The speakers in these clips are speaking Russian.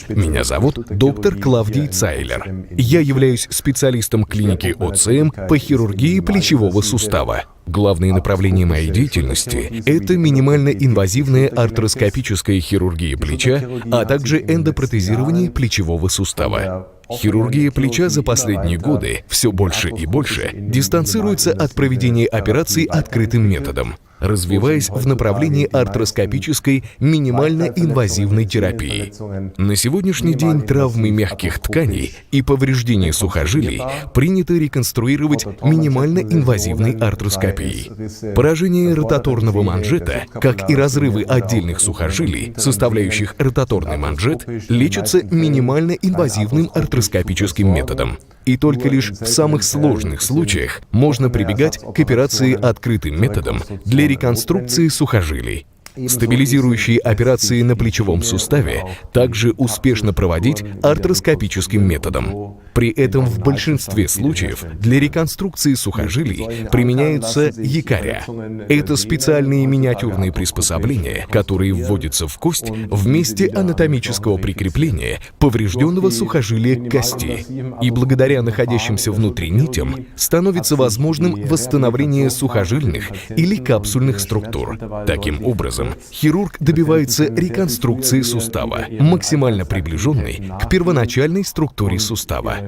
Меня зовут доктор Клавдий Цайлер. Я являюсь специалистом клиники ОЦМ по хирургии плечевого сустава. Главные направления моей деятельности – это минимально-инвазивная артроскопическая хирургия плеча, а также эндопротезирование плечевого сустава. Хирургия плеча за последние годы все больше и больше дистанцируется от проведения операций открытым методом, развиваясь в направлении артроскопической минимально-инвазивной терапии. На сегодняшний день травмы мягких тканей и повреждения сухожилий принято реконструировать минимально-инвазивной артроскопией. Поражение ротаторного манжета, как и разрывы отдельных сухожилий, составляющих ротаторный манжет, лечатся минимально-инвазивным артроскопическим методом. И только лишь в самых сложных случаях можно прибегать к операции открытым методом для реконструкции сухожилий. Стабилизирующие операции на плечевом суставе также успешно проводить артроскопическим методом. При этом в большинстве случаев для реконструкции сухожилий применяются якоря. Это специальные миниатюрные приспособления, которые вводятся в кость в месте анатомического прикрепления поврежденного сухожилия к кости. И благодаря находящимся внутри нитям становится возможным восстановление сухожильных или капсульных структур. Таким образом, хирург добивается реконструкции сустава, максимально приближенной к первоначальной структуре сустава.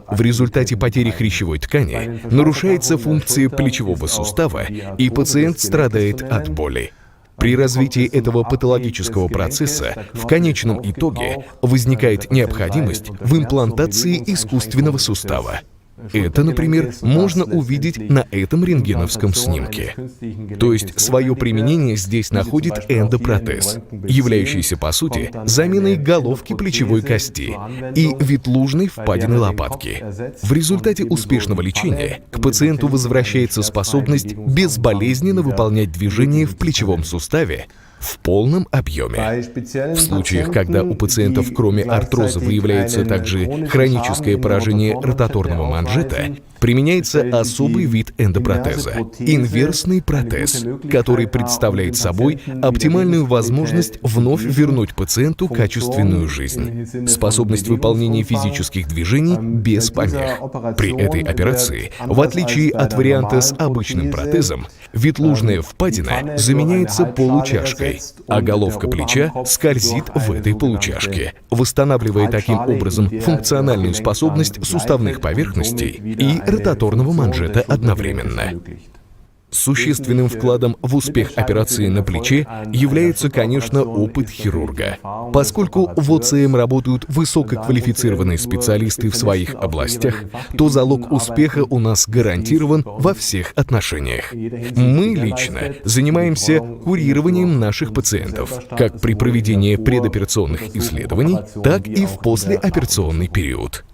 В результате потери хрящевой ткани нарушается функция плечевого сустава, и пациент страдает от боли. При развитии этого патологического процесса в конечном итоге возникает необходимость в имплантации искусственного сустава. Это, например, можно увидеть на этом рентгеновском снимке. То есть свое применение здесь находит эндопротез, являющийся, по сути, заменой головки плечевой кости и ветлужной впадины лопатки. В результате успешного лечения к пациенту возвращается способность безболезненно выполнять движения в плечевом суставе в полном объеме. В случаях, когда у пациентов кроме артроза выявляется также хроническое поражение ротаторного манжета, применяется особый вид эндопротеза – инверсный протез, который представляет собой оптимальную возможность вновь вернуть пациенту качественную жизнь, способность выполнения физических движений без помех. При этой операции, в отличие от варианта с обычным протезом, ветлужная впадина заменяется получашкой, а головка плеча скользит в этой получашке, восстанавливая таким образом функциональную способность суставных поверхностей и ротаторного манжета одновременно. Существенным вкладом в успех операции на плече является, конечно, опыт хирурга. Поскольку в ОЦМ работают высококвалифицированные специалисты в своих областях, то залог успеха у нас гарантирован во всех отношениях. Мы лично занимаемся курированием наших пациентов, как при проведении предоперационных исследований, так и в послеоперационный период.